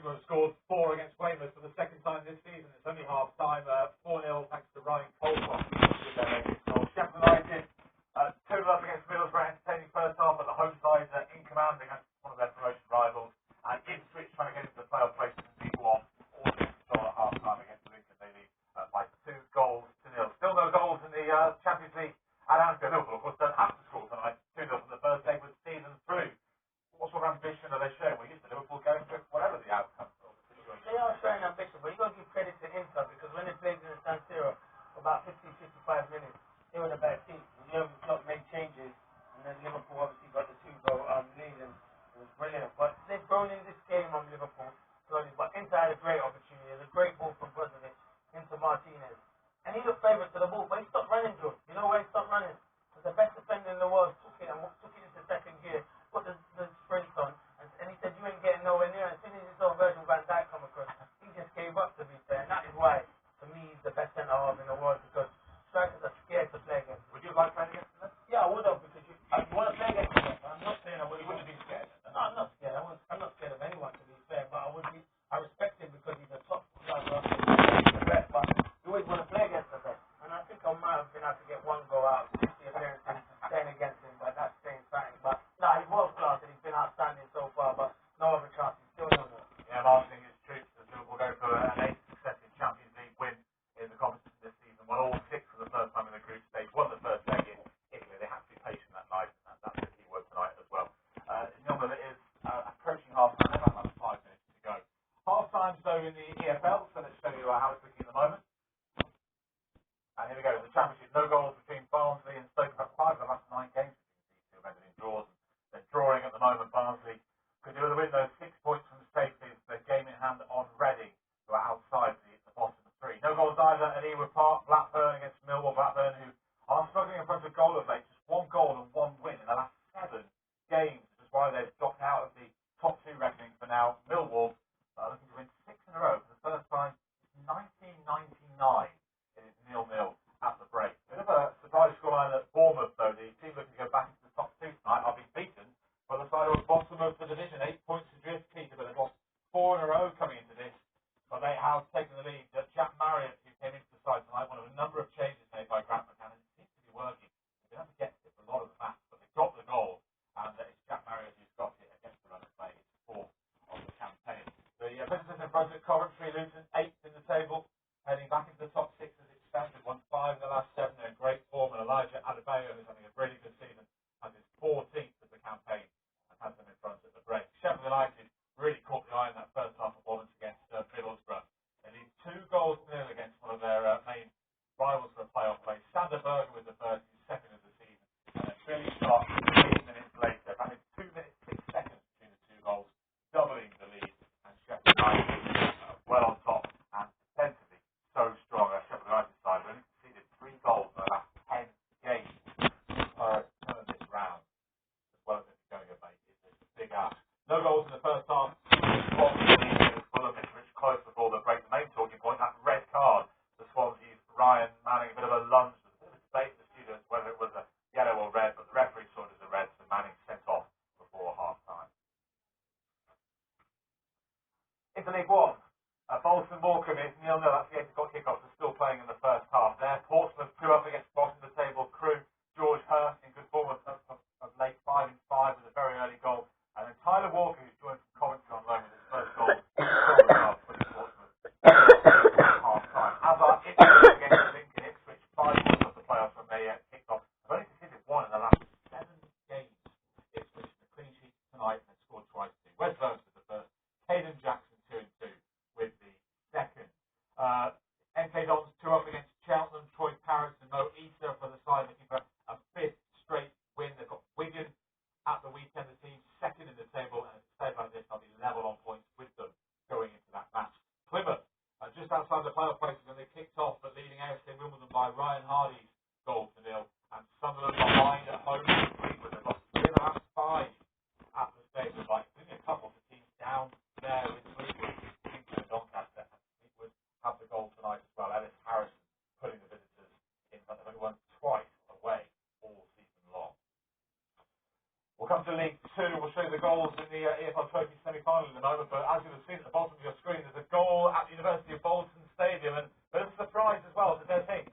Peterborough scored 4 against Weymouth for the second time this season. It's only half time, 4-0 thanks to Ryan Colcott with their latest goal. Sheffield United 2-0 against Middlesbrough, entertaining first half, but the home side in command against one of their promotion rivals. And Ipswich trying to get into the playoff places in League One, all in control at half time against Lincoln. They lead by 2 goals to 0. Still no goals in the Champions League at Anfield. Liverpool, of course, don't have to score tonight. 2-0 from the first leg with season through. What sort of ambition are they showing? Well, used to Liverpool going for whatever the outcome. They are showing ambition, but you've got to give credit to Inter because when they played in the San Siro for about 50-55 minutes, they were the better team. Jurgen Klopp made changes, and then Liverpool obviously got the 2-goal lead, and it was brilliant. But they've grown in this game on Liverpool slowly. But Inter had a great opportunity. There's a great ball from Brozovic into Martinez, and he looked favourite to the ball, but he stopped running, George. You know why he stopped running? Because the best defender in the world took it into second gear, put the sprint on, and he said, you ain't getting nowhere near. As soon as he saw Virgil van Dijk come across, he just gave up, to be fair. And that is why, to me, he's the best centre-half in the world, because strikers are scared to play against him. Would you like playing against them? Yeah, I would have, because you want to play against him. I'm not saying I You wouldn't be scared. No, I'm not scared. I'm not scared of anyone, to be fair, but I respect him because he's a top striker, the best, but you always want to play against the best. And I think I might have been able to get one goal out of 60 appearances playing against him, but that's saying something. But no, he's world class and he's been outstanding so far, but no other chance. He's still no more. Yeah, marketing his troops as Liverpool go for an 8th successive Champions League win in the competition this season. Won all 6 for the first time in the group stage. Won the first leg in Italy. They have to be patient that night, and that's the key word tonight as well. Nilman, it is approaching half time. They've about 5 minutes to go. Half time, though, in the EFL, so let's show you how it's looking at the moment. And here we go. The Championship, no goals between Barnsley and Stoke. About 5 of the last 9 games these two have ended in draws. They're drawing at the moment. Barnsley could do with a win, though. 6 points from safety. Their game in hand on Reading, who are outside the bottom of 3. No goals either at Ewood Park. Blackburn against Millwall. Blackburn, who are struggling in front of goal of late. Just 1 goal and 1 win in the last 7 games, which is why they've dropped out of the top 2 reckoning for now. Millwall looking to win 6 in a row for the first time since 1999. It is 0-0 at the break. Bit of a surprise scoreline at Bournemouth, though. The team looking to go back into the top 2 tonight are being beaten by the side of the bottom of the division. 8 points adrift. Peterborough, they've lost 4 in a row coming into this, but they have taken the lead. Jack Marriott, who came into the side tonight, one of a number of changes made by Grant McCann, and it seems to be working. They've been able to get it for a lot of the match, but they've got the goal, and it's Jack Marriott who's got it against the run of play. It's 4th of the campaign. The visitors in front of Coventry, Luton 8th in the table, heading back into the top 6 as it stands. They've won 5 in the last 7. They're in great form, and Elijah Adebayo, who's having a really good season, has his 14th of the campaign and has them in front at the break. Sheffield United really caught the eye in that first half performance against Middlesbrough. They lead 2 goals to 0 against one of their main rivals for a playoff place. Sander Berger was the first, he's 2nd of the season, and then Billy Stark 8 minutes later, having 2 minutes 6 seconds between the 2 goals, doubling the lead, and Sheffield United well on top and defensively so strong. Sheffield United side have only conceded 3 goals in the last 10 games turn this round, as well as it's going to make it. It's a big ask. No goals in the first half. Fulham is rich close before the break. The main talking point, that red card. The Swansea's Ryan Manning, a bit of a lunge. There's a bit of a debate in the studio as to whether it was a yellow or red, but the referee saw it as a red, so Manning sent off before half time. Into League One. Bolton Morecambe is 0-0. That's the 8 o'clock kickoff. They're still playing in the first half. There, Portsmouth 2 up against bottom of the table. Crewe, George Hurst in good form of late 5-5 with a very early goal. And then Tyler Walker, who's joined from Coventry on loan with his first goal. Putting Portsmouth half time. Hazard, Ipswich against Lincoln. Ipswich 5 points off the playoffs when they kicked off. They've only conceded 1 in the last 7 games. Ipswich in the clean sheet tonight and scored twice too. Wes Burns with the first. Hayden Jackson 2-2 with the second. MK Dons 2 up against Cheltenham. Troy Parris and Mo Easter for the side looking for a 5th straight win. They've got Wigan at the weekend. The team's 2nd in the table, and if it stays like this, they'll be level on points with them going into that match. Plymouth just outside the playoff places when they kicked off, but leading AFC Wimbledon by Ryan Hardy's goal to 0. And Sunderland behind at home this week, but they've lost 3 in the last 5 at the stage of like a couple of the teams down there with Fleetwood, Kingston and Doncaster, and Fleetwood have the goal tonight as well. Ellis Harrison putting the visitors in front. They've only won twice away all season long. We'll come to League 2. We'll we'll show you the goals in the EFL Trophy semi-final in a moment, but as you've seen at the bottom of your screen, there's a goal at the University of Bolton Stadium, and there's a surprise as well for their team.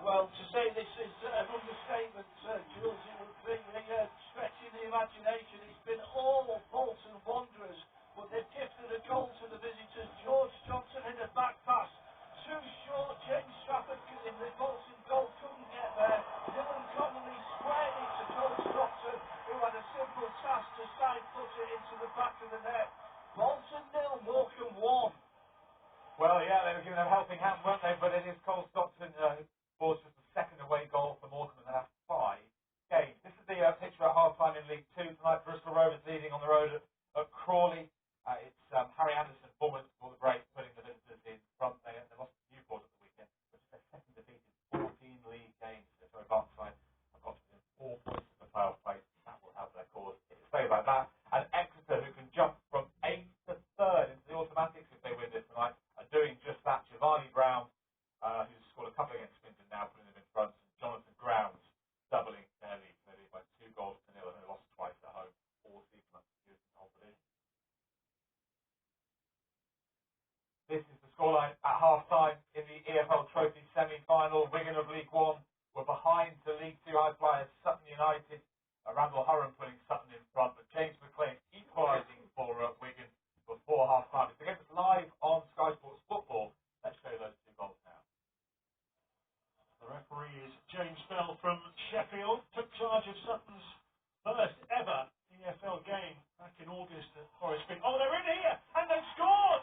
Well, to say this is an understatement, Jules, it would be stretching the imagination. It's been all Bolton Wanderers, but they've gifted a goal to the visitors. George Johnson in a back pass. Too short, James Stafford in the Bolton goal couldn't get there. Dylan Connolly squared it to Joe Stockton, who had a simple task to side foot it into the back of the net. Bolton 0, Morecambe 1. Well, yeah, they were giving them a helping hand, weren't they? But it is Cole Stockton who scores just the second away goal for Morecambe in the last 5 games. This is the picture at half-time in League 2 tonight. Bristol Rovers leading on the road at Crawley. It's Harry Anderson, forward for the break, putting the visitors in front. They lost to Newport at the weekend, which is their second defeat in 14 league games. So Barnside have got to within 4 points of the playoff place. That will help their cause. It will stay like that. And Exeter, who can jump from 8th to 3rd into the automatics if they win this tonight, are doing just that. Giovanni Brown, who's scored a couple against Swindon now, putting them in front, and Jonathan Grounds doubling their lead. They lead by 2 goals to 0, and they lost twice at home all season. That's the whole division. This is the scoreline at half-time in the EFL Trophy semi-final. Wigan of League 1 were behind the League 2 high flyers Sutton United. Randall Hurren putting Sutton in front, but James McLean equalising for Wigan before half-time. It's the game that's live on Sky Sports Football. Let's show those 2 goals now. The referee is James Bell from Sheffield. Took charge of Sutton's first ever EFL game back in August at Forest Green. Oh, they're in here and they've scored!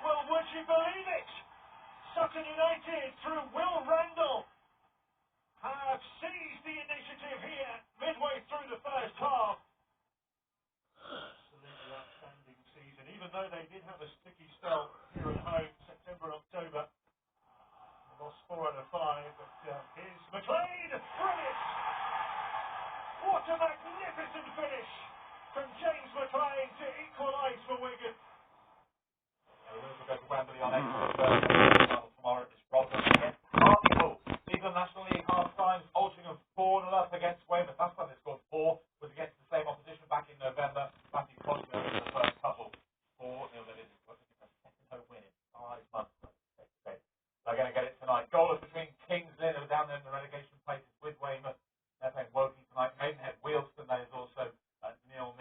Well, would you believe it? Sutton United through Will Randall have seized the initiative here midway through the first half. Absolutely outstanding season, even though they did have a sticky spell here at home, September and October. They lost 4 out of 5, but here's McLean, brilliant! What a magnificent finish from James McLean to equalise for Wigan. The Winners will go to Wembley on Exeter tomorrow. It's Rotherham against Hartlepool. These are National League half-times. Altrincham 4-0 up against Weymouth. Last time they scored 4 was against the same opposition back in November. Matthew Cosner was the first couple. 4-0 that is. I think it's a second home win in 5 months. They're going to get it tonight. Goalless between Kings Lynn, who are down there in the relegation places with Weymouth. They're playing Woking tonight. Maidenhead Wealdstone, that is also 0-0.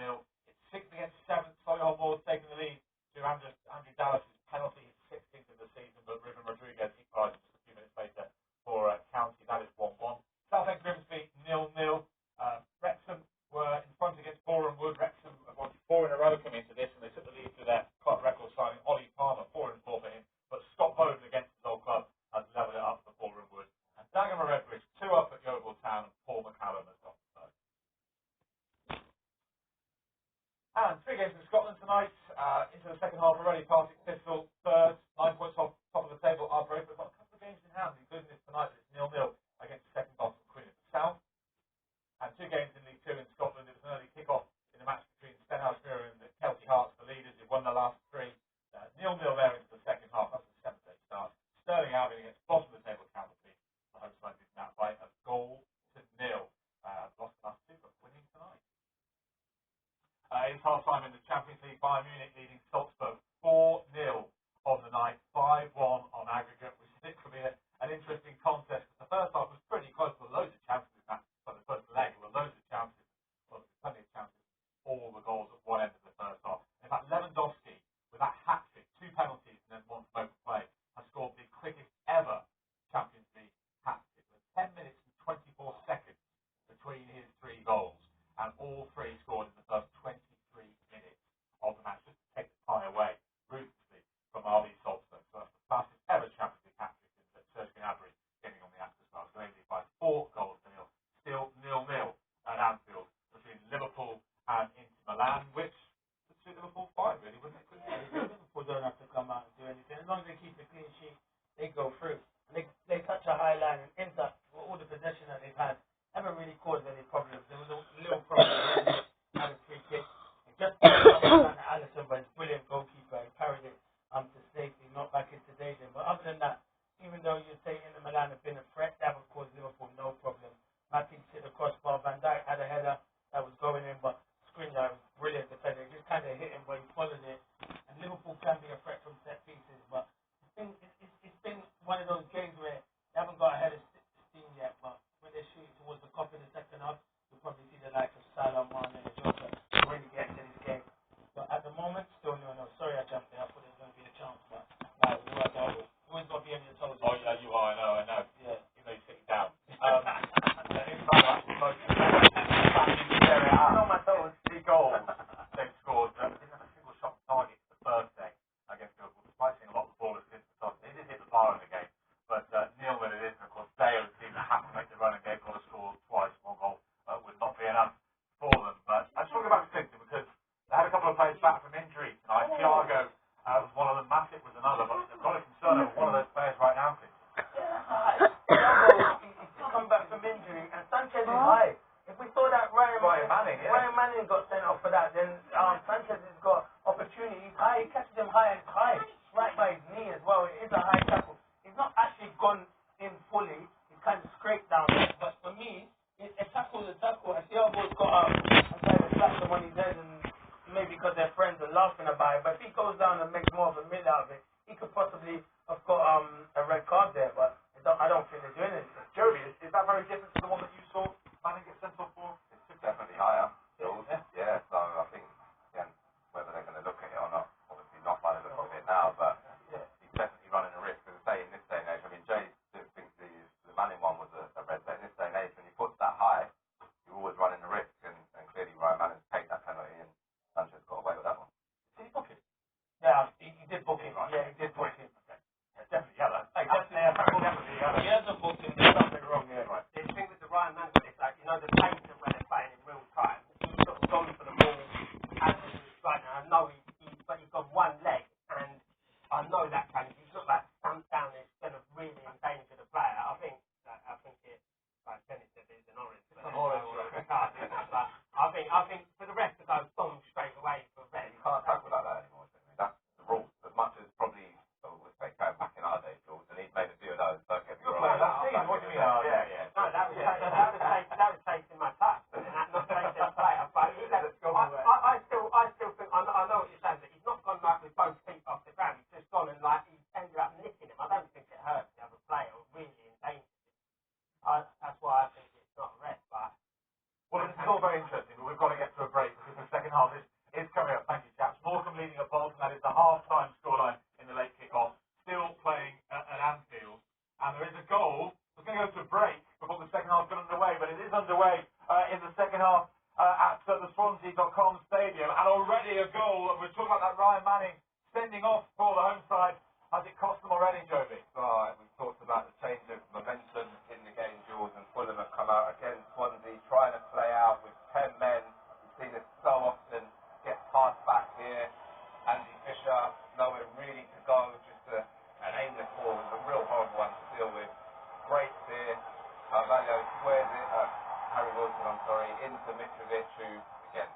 It's 6th against 7th. Solihull Moors taking the lead to Andrew Dallas' penalty, his 16th of the season, but Ruben Rodriguez equalised just a few minutes later for County. That is 1-1. Southend Grimsby 0-0. Wrexham were in front against Boreham Wood. Wrexham have won 4 in a row coming into this, and they took the lead through their club record signing Ollie Palmer, 4-4 for him. But Scott Bowden against his old club has levelled it up for Boreham Wood. And Dagenham Redbridge 2 up at Yeovil Town, and Paul McCallum has got the third. And 3 games in Scotland tonight. Into the second half already. Partick Thistle 3rd, 9 points off top of the table. Arbroath have got a couple of games in hand, including this tonight. It's 0-0 against second Boston Queen of the South. And 2 games in League 2 in Scotland. It was an early kick-off in the match between Stenhouse Mirror and the Kelty Hearts, the leaders, who won the last 3. 0-0 there into the second half. That's the 7th day start. Stirling Albion against bottom of the table Cowley. The home side did that by a goal to 0. Lost the last 2, but winning tonight. It's half-time in the Champions League. Bayern Munich leading Salzburg 4-0 on the night, 5-1 on aggregate, which is going to be an interesting contest. The first half was pretty close to loads of chances in that, but the first leg were loads of chances. Well, there's plenty of chances. All the goals at one end of the first half. In fact, Lewandowski, with that hat-trick, 2 penalties and then 1 from open play, has scored the quickest ever Champions League hat-trick. With 10 minutes and 24 seconds between his 3 goals. And all 3 scored in the first 23 minutes of the match, just to take the tie away ruthlessly from RB Salzburg. So that's the fastest ever Champions League hat-trick that Serge Gnabry getting on the Astor Stars. So they lead by 4 goals to 0. Still 0-0 at Anfield between Liverpool and Inter Milan, which would suit Liverpool fine, really, wouldn't it? Liverpool don't have to come out and do anything. As long as they keep the clean sheet, they go through. And they touch a high line, and Inter, with all the possession that they've had, haven't really caused any problems. There was a little problem with having free kick. It just Alisson, but he's a brilliant goalkeeper. He carried it to safety, not back into danger. But other than that, even though you say Inter Milan have been a threat, that would cause Liverpool no problem. Matic hit the crossbar. Van Dijk had a header that was going in, but Skriniar was players back from injury tonight. Thiago was one of them. Matic was another, but they've got a concern over one of those players right now. He's come back from injury, and Sanchez is high. If we saw that Ryan Manning got sent off for that, then Sanchez has got opportunity. He's high. He catches him high, and it's high, right by his knee as well. It is a high tackle. He's not actually gone in fully. He's kind of scraped down. But for me, a tackle is a tackle. And Thiago's got up and kind of slapped him on his head, and maybe because they're friends and laughing about it. But if he goes down and makes more of a meal out of it, he could possibly have got a red card there. But I don't think they're doing anything. Jody, is that very different to the one that you saw Manning get sent off for? It's definitely higher. Yeah, so I think, again, whether they're going to look at it or not, obviously not by the look of it now, but he's definitely running a risk. As I say, in this day and age, I mean, Jay thinks the Manning one was a red, but in this day and age, when you put that high, you're always running a risk, and clearly Ryan Manning's paid that penalty, and Sanchez got away with that one. Did he book it? Yeah, he did book it. Right? Yeah, he did book it. Okay. Yeah, definitely yellow. Hey, definitely yellow. He hasn't booked it. There's something wrong here. Right. The thing with the Ryan Manning, it's like, you know, the pace of when they're playing in real time, he's sort of gone for the ball as he's running. I know but he's got one leg, and I know that kind of, he's not like stamped down, it's going to really endanger the player. I think it, like Dennis said, it's an orange. But a card, isn't it? But I think for the rest to go boom straight away for red. You can't tackle like that anymore, that's the rule. As much as probably, we'll say, going back in our days, and he's made a few of those, don't get me wrong. What do you mean? Yeah. No, that was chasing my touch, and that not chasing the player. But I still think, I know what you're saying, but he's not gone like with both feet off the ground. He's just gone and like he's ended up nicking him. I don't think it hurts the other player or really endangered him. That's why I think it's not a red. But Well, it's still very interesting, but we've got to get to a break because the second half is coming up. Thank you, chaps. Morecambe leading at Bolton. That is the half-time scoreline in the late kick-off. Still playing at Anfield. And there is a goal. We're going to go to a break before the second half gets underway, but it is underway in the second half at the Swansea.com stadium. And already a goal. We're talking about that Ryan Manning sending off for the home side. Has it cost them already, Joby? Right, we've talked about the change of momentum in the game, Jules, and Fulham have come out against Swansea, trying to play out with 10 men. We've seen it so often, get passed back here. Andy Fisher, nowhere really to go, just an aimless ball was a real horrible one to deal with. Great here, Carvalho squares it, Harry Wilson, into Mitrovic, who, again,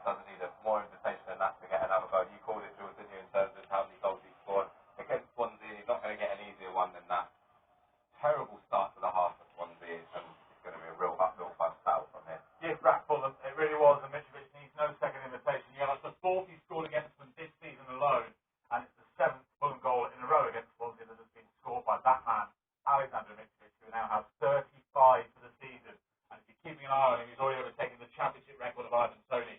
doesn't need a more invitation than that to get another goal. You called it, Jules, didn't you, in terms of how many goals he scored against Swansea. He's not going to get an easier one than that. Terrible start to the half for Swansea, and it's going to be a real uphill battle from here. Yes, Rack Fulham. It really was, and Mitrovic needs no second invitation. Yeah, that's the fourth he scored against them this season alone, and it's the seventh Fulham goal in a row against Swansea that has been scored by that man, Alexander Mitrovic, who now has 35 for the season. And if you're keeping an eye on him, he's already overtaken the championship record of Ivan Toney.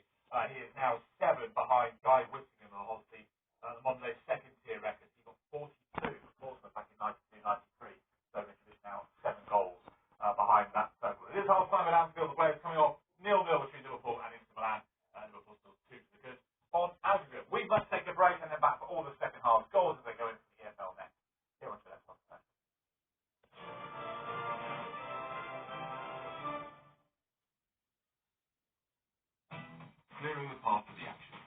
He is now 7 behind Guy Whittingham, obviously the Monday's second-tier record. He got 42 for Portsmouth back in 92-93. So Mitrovic now 7 goals behind that total. It is half-time at Anfield. The players coming off 0-0 between Liverpool and Inter Milan. Liverpool still 2 to the good on aggregate. We must take a break and then back for all the second half goals as they go into the EFL next. Here on Gillette Soccer Special. Clearing the path to the action.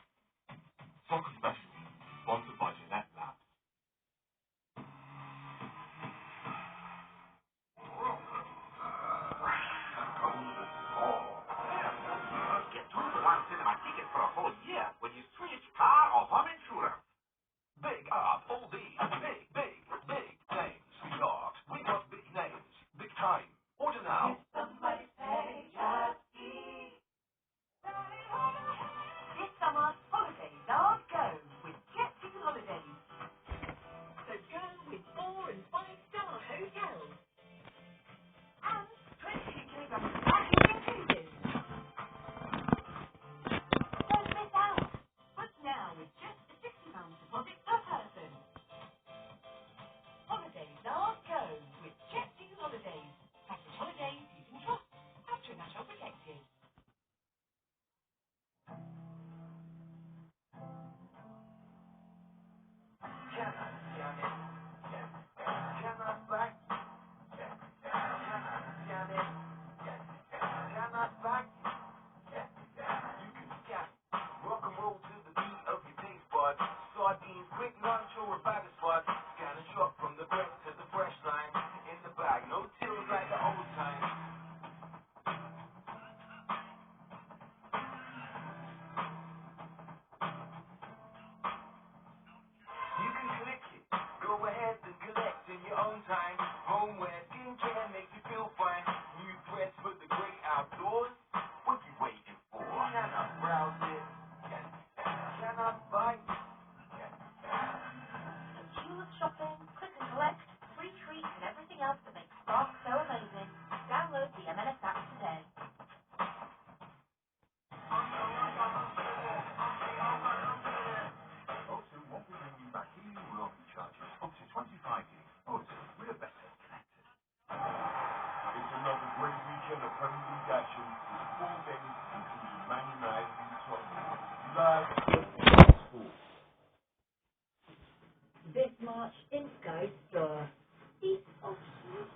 March in Sky Store.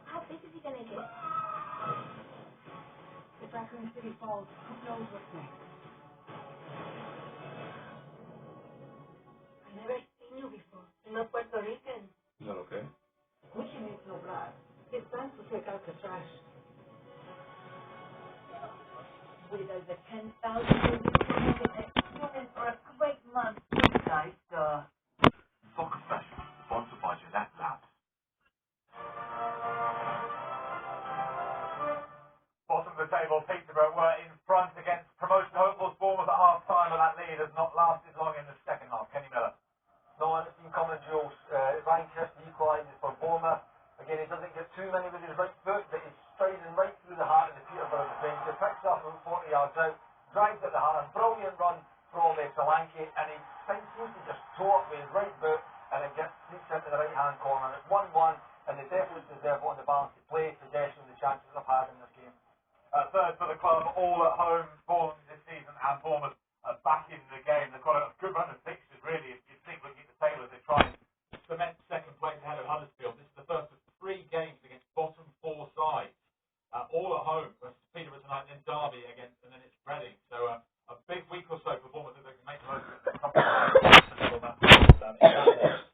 How big is he going to get? If Raccoon City falls, who knows what's next? I've never seen you before. You're not Puerto Rican. Is that okay? Gucci needs no blood. It's time to take out the trash. With over 10,000 you'll in for a great month in Sky Store. Soccer Special, sponsored by Gillette Lab. Bottom of the table, Peterborough were in front against promotion hopefuls. Bournemouth at half-time, but that lead has not lasted long in the second half. Kenny Miller. No, it's been common, Jules. Ryan Christie equalises for Bournemouth. Again, he doesn't get too many with his right foot, but he's striding right through the heart of the Peterborough defence. He picks up about 40 yards out, drives at the heart, a brilliant run from Solanke, and he seems to just toe up with his right foot, and it just sneaks into the right-hand corner. It's 1-1, and they definitely deserve on the balance to play, possession, the chances they've had in this game. Third for the club, all at home for this season, and Bournemouth back in the game. They've got a good run of fixtures, really. If you think looking at the table, as they try and cement second place ahead of Huddersfield. This is the first of 3 games against bottom 4 sides, all at home. Versus Peterborough tonight, and then Derby against, and then it's Reading. So a big week or so for Bournemouth if they can make the most of it.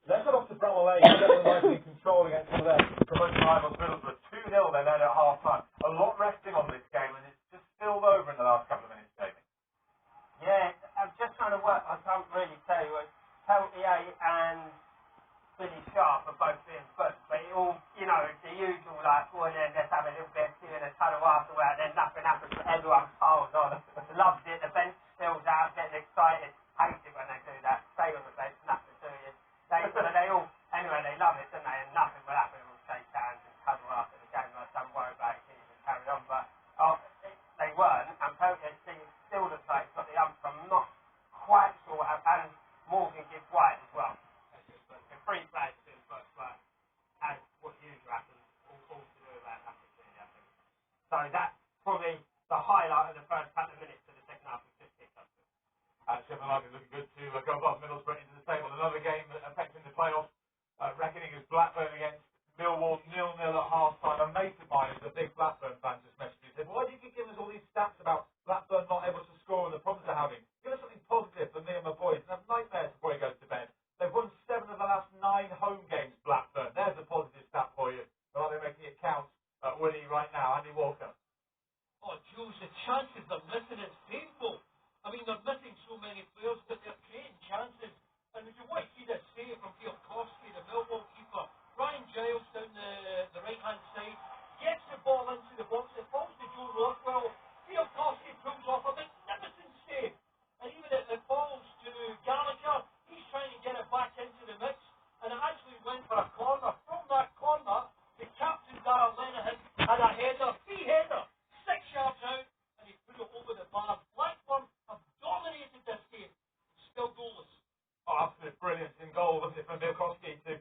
Let's head off to Bramall Lane. They're in control against their promotion rivals Middlesbrough. 2-0 they're led at half-time. A lot resting on this game, and it's just spilled over in the last couple of minutes, Jamie. Yeah, I'm just trying to work. I can't really tell you. Peltier and Billy Sharp are both being first, but it all, you know, the usual, like, go in there and let's have a little bit of tea and a tunnel afterward, then nothing happens, but everyone piles on. Loves it, the bench spills out, getting excited, hate it when they do that. Stay on the bench, nothing to you. They all, anyway, they love it, don't they? And nothing will happen, we'll shake hands and cuddle after the game, like, don't worry about it, and carry on. But they weren't, and Peltier still looks like he's got the ump. I'm not quite sure, and Morgan gives White as well. The free players do the first work, as what usually happens, all to do with that, nothing really, I think. So that's probably the highlight of the first couple of minutes of the second half, was just kicked up. Sheffield United looking good to go above Middlesbrough into the table. Another game affecting the playoffs. Reckoning is Blackburn against Millwall, 0-0 at half-time. A mate of mine who's a big Blackburn fan just messaged me and said, why do you keep giving us all these stats about Blackburn not able to score and the problems they're having? Give us something positive for me and my boys. And have nightmares before he goes to bed. They've won 7 of the last 9 home games, Blackburn. There's a positive stat for you. But are they making it count winning right now? Andy Walker. Oh, Jules, the chances they're missing, it's painful. I mean, they're missing so many players, but they're creating chances. And if you want to see this save from Bielkowski, the Millwall keeper, Ryan Giles down the right-hand side, gets the ball into the box, it falls to Joe Rothwell, Bielkowski pulls off a magnificent save. And even if it falls to Gallagher, he's trying to get it back into the mix, and it actually went for a corner. From that corner, the captain, Darrell Lenihan, had a header, free header, 6 yards out, and he put it over the bar. Blackburn have dominated this game, still goalless. Oh, absolute brilliance in goal, wasn't it, from Bielkowski to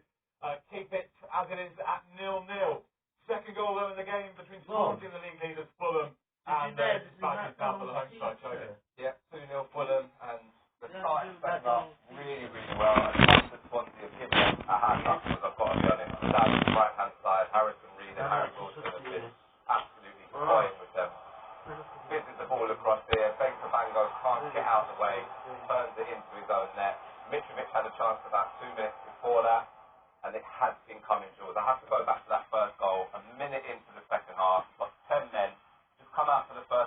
keep it as it is at 0-0. Second goal, though, in the game between Swansea and the league leaders, Fulham, and Spartans now for the home side, Toby. Yeah, 2-0 Fulham, and the starting second half really, really well. And after Swansea have given them a hand up, because I've got to be honest, down the right-hand side, Harrison Reed and Harry Wilson have been absolutely toying with them. Fizzes the ball across there, Baker Bango can't get out of the way, turns it into his own net. Mitrovic had a chance about 2 minutes before that, and it has been coming, Jules. I have to go back to that first goal. A minute into the second half, got 10 men, just come out for the first